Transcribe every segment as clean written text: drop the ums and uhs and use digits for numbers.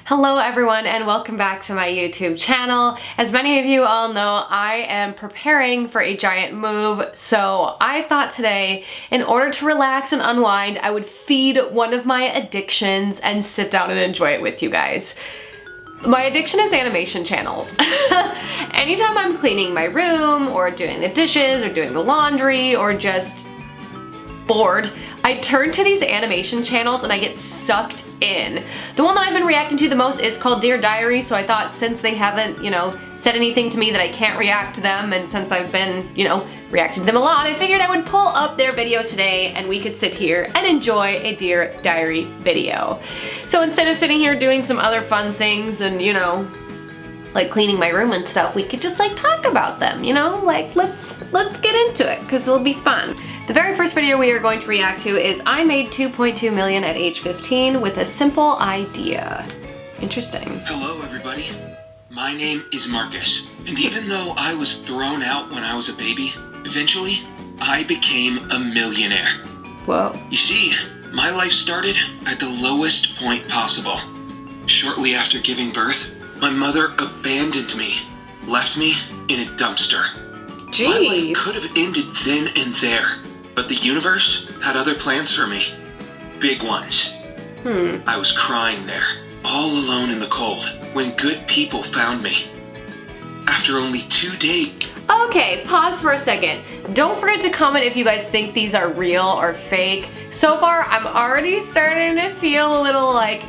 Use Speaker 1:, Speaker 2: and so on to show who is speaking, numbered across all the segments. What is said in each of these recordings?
Speaker 1: Hello everyone and welcome back to my YouTube channel. As many of you all know, I am preparing for a giant move, so I thought today, in order to relax and unwind, I would feed one of my addictions and sit down and enjoy it with you guys. My addiction is animation channels. Anytime I'm cleaning my room or doing the dishes or doing the laundry or just bored, I turn to these animation channels and I get sucked in. The one that I've been reacting to the most is called Dear Diary, so I thought since they haven't, said anything to me that I can't react to them, and since I've been, reacting to them a lot, I figured I would pull up their videos today and we could sit here and enjoy a Dear Diary video. So instead of sitting here doing some other fun things and, like cleaning my room and stuff, we could just like talk about them, let's get into it because it'll be fun. The very first video we are going to react to is I made 2.2 million at age 15 with a simple idea. Interesting.
Speaker 2: Hello everybody, my name is Marcus, and even though I was thrown out when I was a baby, eventually I became a millionaire.
Speaker 1: Whoa.
Speaker 2: You see, my life started at the lowest point possible. Shortly after giving birth, my mother abandoned me, left me in a dumpster.
Speaker 1: Jeez.
Speaker 2: My life could have ended then and there, but the universe had other plans for me. Big ones. I was crying there, all alone in the cold, when good people found me. After only 2 days...
Speaker 1: Okay, pause for a second. Don't forget to comment if you guys think these are real or fake. So far, I'm already starting to feel a little like,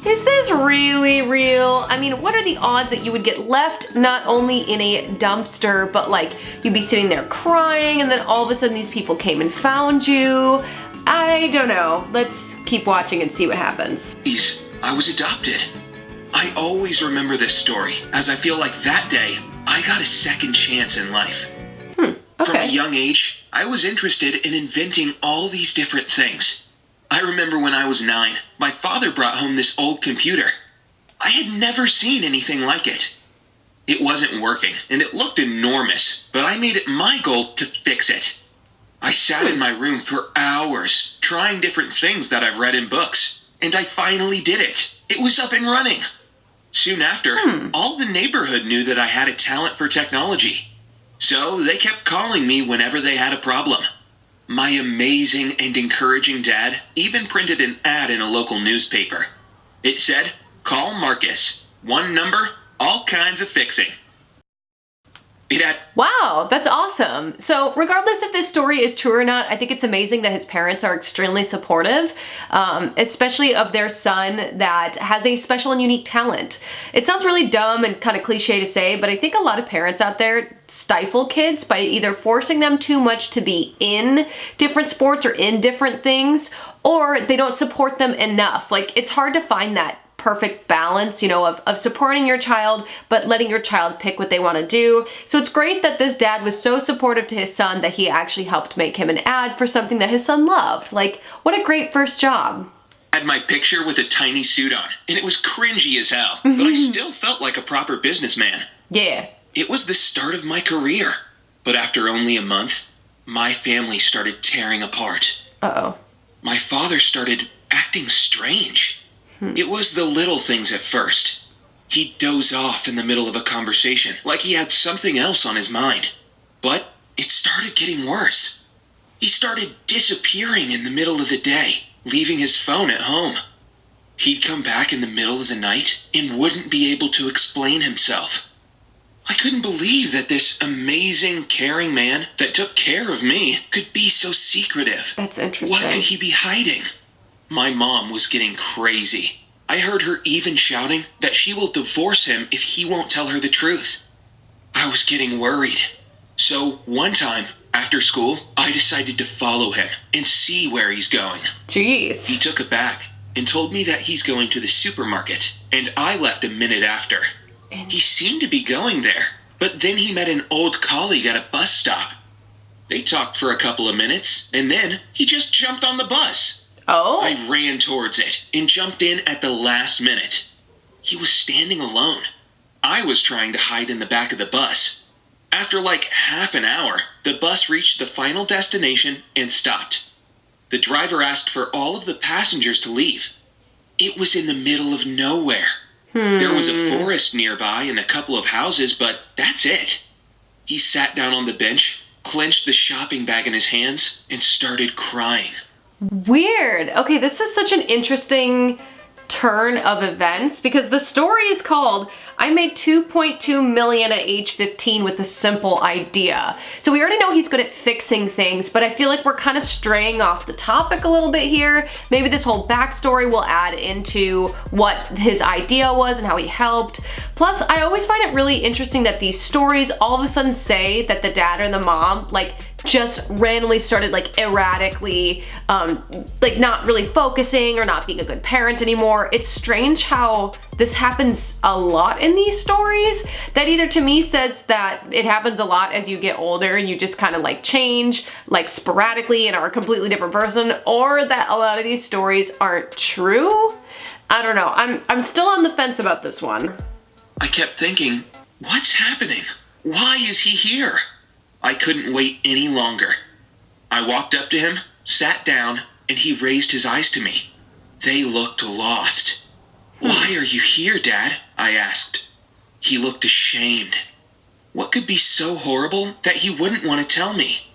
Speaker 1: is this really real? I mean, what are the odds that you would get left not only in a dumpster, but like you'd be sitting there crying and then all of a sudden these people came and found you? I don't know. Let's keep watching and see what happens.
Speaker 2: I was adopted. I always remember this story, as I feel like that day I got a second chance in life.
Speaker 1: Okay.
Speaker 2: From a young age, I was interested in inventing all these different things. I remember when I was 9, my father brought home this old computer. I had never seen anything like it. It wasn't working, and it looked enormous, but I made it my goal to fix it. I sat in my room for hours, trying different things that I've read in books, and I finally did it. It was up and running. Soon after, all the neighborhood knew that I had a talent for technology. So they kept calling me whenever they had a problem. My amazing and encouraging dad even printed an ad in a local newspaper. It said, "Call Marcus. One number, all kinds of fixing."
Speaker 1: Wow, that's awesome. So regardless if this story is true or not, I think it's amazing that his parents are extremely supportive, especially of their son that has a special and unique talent. It sounds really dumb and kind of cliche to say, but I think a lot of parents out there stifle kids by either forcing them too much to be in different sports or in different things, or they don't support them enough. Like, it's hard to find that perfect balance, of supporting your child, but letting your child pick what they want to do. So it's great that this dad was so supportive to his son that he actually helped make him an ad for something that his son loved. Like, what a great first job.
Speaker 2: I had my picture with a tiny suit on, and it was cringy as hell, but I still felt like a proper businessman.
Speaker 1: Yeah.
Speaker 2: It was the start of my career. But after only a month, my family started tearing apart.
Speaker 1: Uh-oh.
Speaker 2: My father started acting strange. It was the little things at first. He'd doze off in the middle of a conversation, like he had something else on his mind. But it started getting worse. He started disappearing in the middle of the day, leaving his phone at home. He'd come back in the middle of the night and wouldn't be able to explain himself. I couldn't believe that this amazing, caring man that took care of me could be so secretive.
Speaker 1: That's interesting.
Speaker 2: What could he be hiding? My mom was getting crazy. I heard her even shouting that she will divorce him if he won't tell her the truth. I was getting worried. So one time, after school, I decided to follow him and see where he's going.
Speaker 1: Jeez.
Speaker 2: He took a bag and told me that he's going to the supermarket, and I left a minute after. He seemed to be going there, but then he met an old colleague at a bus stop. They talked for a couple of minutes, and then he just jumped on the bus.
Speaker 1: Oh?
Speaker 2: I ran towards it and jumped in at the last minute. He was standing alone. I was trying to hide in the back of the bus. After like half an hour, the bus reached the final destination and stopped. The driver asked for all of the passengers to leave. It was in the middle of nowhere. There was a forest nearby and a couple of houses, but that's it. He sat down on the bench, clenched the shopping bag in his hands, and started crying.
Speaker 1: Weird. Okay, this is such an interesting turn of events because the story is called I made 2.2 million at age 15 with a simple idea. So we already know he's good at fixing things, but I feel like we're kind of straying off the topic a little bit here. Maybe this whole backstory will add into what his idea was and how he helped. Plus, I always find it really interesting that these stories all of a sudden say that the dad or the mom like just randomly started like erratically, like not really focusing or not being a good parent anymore. It's strange how this happens a lot in these stories. That either to me says that it happens a lot as you get older and you just kind of like change like sporadically and are a completely different person, or that a lot of these stories aren't true. I don't know. I'm still on the fence about this one.
Speaker 2: I kept thinking, what's happening? Why is he here? I couldn't wait any longer. I walked up to him, sat down, and he raised his eyes to me. They looked lost. Why are you here, Dad? I asked. He looked ashamed. What could be so horrible that he wouldn't want to tell me?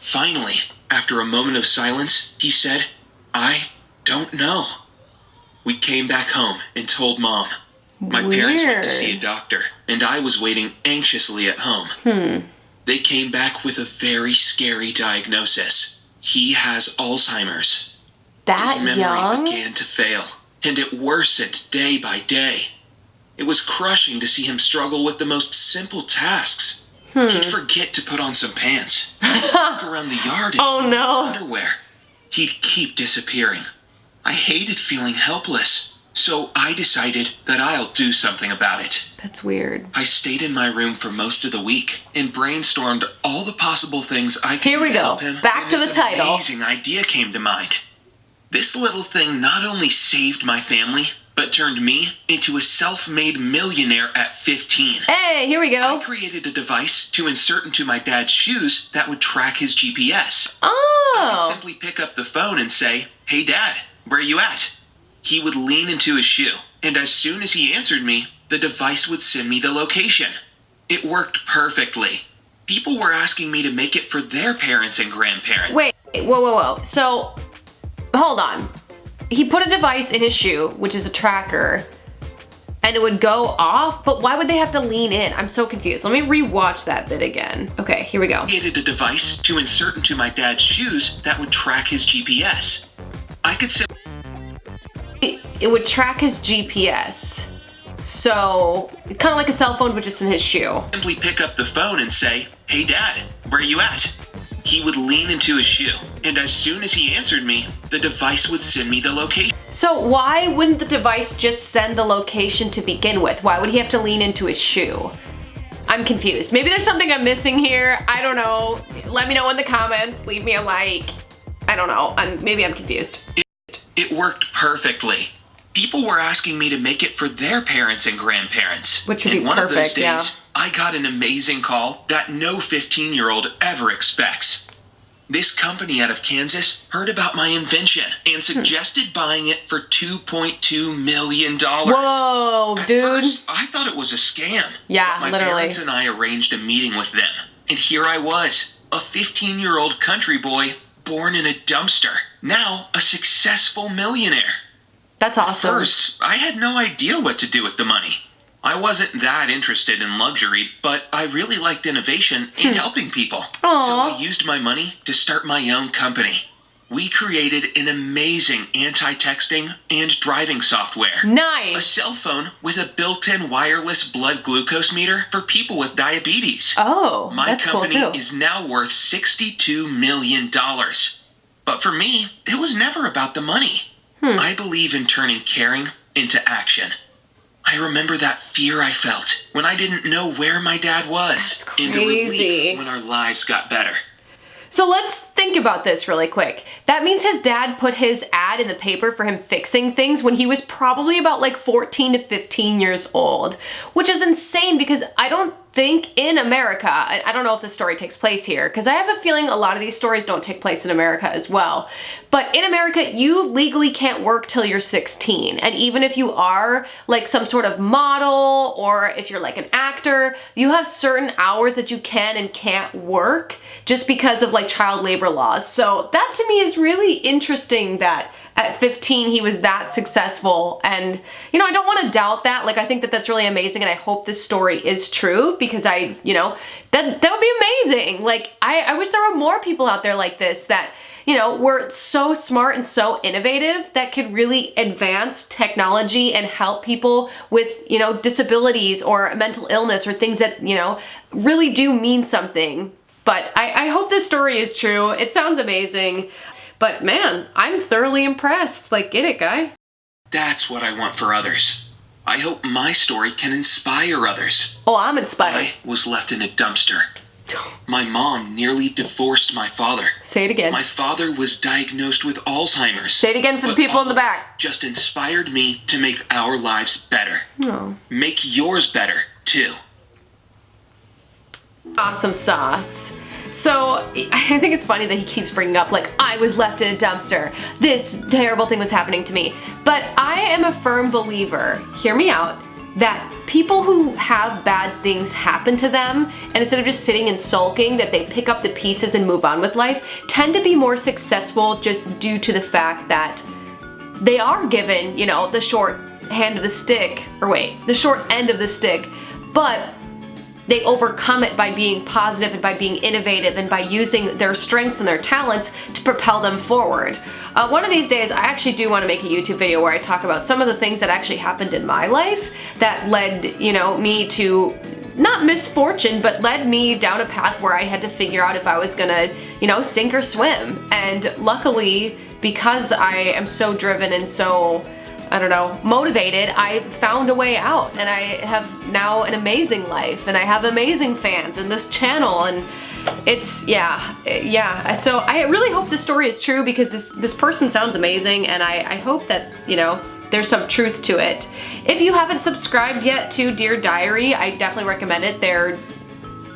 Speaker 2: Finally, after a moment of silence, he said, I don't know. We came back home and told Mom. My parents went to see a doctor, and I was waiting anxiously at home. They came back with a very scary diagnosis. He has Alzheimer's.
Speaker 1: That
Speaker 2: His memory
Speaker 1: young?
Speaker 2: began to fail, and it worsened day by day. It was crushing to see him struggle with the most simple tasks. He'd forget to put on some pants, walk around the yard in
Speaker 1: Oh, no.
Speaker 2: his underwear. He'd keep disappearing. I hated feeling helpless, so I decided that I'll do something about it.
Speaker 1: That's weird.
Speaker 2: I stayed in my room for most of the week and brainstormed all the possible things I could
Speaker 1: Here we
Speaker 2: do to
Speaker 1: go.
Speaker 2: help him.
Speaker 1: Back
Speaker 2: and
Speaker 1: to the
Speaker 2: this
Speaker 1: title.
Speaker 2: amazing idea came to mind. This little thing not only saved my family, but turned me into a self-made millionaire at 15.
Speaker 1: Hey, here we
Speaker 2: I
Speaker 1: go.
Speaker 2: created a device to insert into my dad's shoes that would track his GPS. I could
Speaker 1: Oh,
Speaker 2: simply pick up the phone and say, "Hey Dad, where you at?" He would lean into his shoe, and as soon as he answered me, the device would send me the location. It worked perfectly. People were asking me to make it for their parents and grandparents.
Speaker 1: wait, whoa. So, hold on. He put a device in his shoe, which is a tracker, and it would go off, but why would they have to lean in? I'm so confused. Let me rewatch that bit again. Okay, here we go.
Speaker 2: I created a device to insert into my dad's shoes that would track his GPS. I could simply
Speaker 1: It would track his GPS. So, kind of like a cell phone, but just in his shoe.
Speaker 2: pick up the phone and say, "Hey Dad, where you at?" He would lean into his shoe, and as soon as he answered me, the device would send me the location.
Speaker 1: So why wouldn't the device just send the location to begin with? Why would he have to lean into his shoe? I'm confused. Maybe there's something I'm missing here. I don't know. Let me know in the comments. Leave me a like. I don't know. Maybe I'm confused.
Speaker 2: It worked perfectly. People were asking me to make it for their parents and grandparents.
Speaker 1: Which would be
Speaker 2: and one of those
Speaker 1: perfect,
Speaker 2: days,
Speaker 1: yeah.
Speaker 2: I got an amazing call that no 15-year-old ever expects. This company out of Kansas heard about my invention and suggested buying it for $2.2 million.
Speaker 1: Whoa,
Speaker 2: At
Speaker 1: dude.
Speaker 2: first, I thought it was a scam.
Speaker 1: Yeah,
Speaker 2: but my
Speaker 1: literally.
Speaker 2: parents and I arranged a meeting with them. And here I was, a 15-year-old country boy born in a dumpster, now a successful millionaire.
Speaker 1: That's awesome.
Speaker 2: First, I had no idea what to do with the money. I wasn't that interested in luxury, but I really liked innovation and helping people.
Speaker 1: Aw.
Speaker 2: So I used my money to start my own company. We created an amazing anti-texting and driving software.
Speaker 1: Nice.
Speaker 2: A cell phone with a built-in wireless blood glucose meter for people with diabetes.
Speaker 1: Oh,
Speaker 2: My
Speaker 1: that's cool
Speaker 2: company
Speaker 1: too.
Speaker 2: is now worth $62 million. But for me, it was never about the money. I believe in turning caring into action. I remember that fear I felt when I didn't know where my dad was.
Speaker 1: That's
Speaker 2: And the
Speaker 1: crazy.
Speaker 2: relief when our lives got better.
Speaker 1: So let's think about this really quick. That means his dad put his ad in the paper for him fixing things when he was probably about like 14 to 15 years old, which is insane because I don't think in America, I don't know if the story takes place here, because I have a feeling a lot of these stories don't take place in America as well. But in America, you legally can't work till you're 16. And even if you are like some sort of model, or if you're like an actor, you have certain hours that you can and can't work just because of like child labor laws. So that to me is really interesting that at 15 he was that successful. And you know, I don't want to doubt that. Like, I think that that's really amazing, and I hope this story is true, because that would be amazing. Like, I wish there were more people out there like this that, you know, were so smart and so innovative that could really advance technology and help people with, you know, disabilities or mental illness or things that, you know, really do mean something. But I hope this story is true. It sounds amazing. But man, I'm thoroughly impressed. Like, get it, guy?
Speaker 2: That's what I want for others. I hope my story can inspire others.
Speaker 1: Oh, I'm inspired.
Speaker 2: I was left in a dumpster. My mom nearly divorced my father.
Speaker 1: Say it again.
Speaker 2: My father was diagnosed with Alzheimer's.
Speaker 1: Say it again for the people in the back.
Speaker 2: Just inspired me to make our lives better.
Speaker 1: Oh.
Speaker 2: Make yours better, too.
Speaker 1: Awesome sauce. So I think it's funny that he keeps bringing up, like, I was left in a dumpster. This terrible thing was happening to me. But I am a firm believer, hear me out, that people who have bad things happen to them, and instead of just sitting and sulking, that they pick up the pieces and move on with life, tend to be more successful just due to the fact that they are given, you know, the short end of the stick, but they overcome it by being positive and by being innovative and by using their strengths and their talents to propel them forward. One of these days, I actually do want to make a YouTube video where I talk about some of the things that actually happened in my life that led, you know, me to, not misfortune, but led me down a path where I had to figure out if I was gonna, you know, sink or swim. And luckily, because I am so driven and so, I don't know, motivated, I found a way out, and I have now an amazing life, and I have amazing fans in this channel, and it's, yeah. So I really hope this story is true, because this person sounds amazing, and I hope that, you know, there's some truth to it. If you haven't subscribed yet to Dear Diary, I definitely recommend it. They're,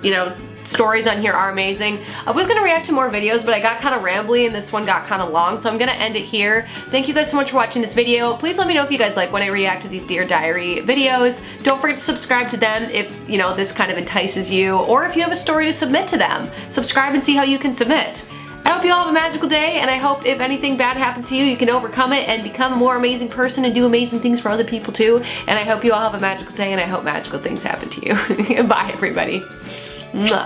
Speaker 1: you know, stories on here are amazing. I was gonna react to more videos, but I got kind of rambly and this one got kind of long, so I'm gonna end it here. Thank you guys so much for watching this video. Please let me know if you guys like when I react to these Dear Diary videos. Don't forget to subscribe to them if, you know, this kind of entices you, or if you have a story to submit to them. Subscribe and see how you can submit. I hope you all have a magical day, and I hope if anything bad happens to you, you can overcome it and become a more amazing person and do amazing things for other people too. And I hope you all have a magical day, and I hope magical things happen to you. Bye, everybody. Mwah.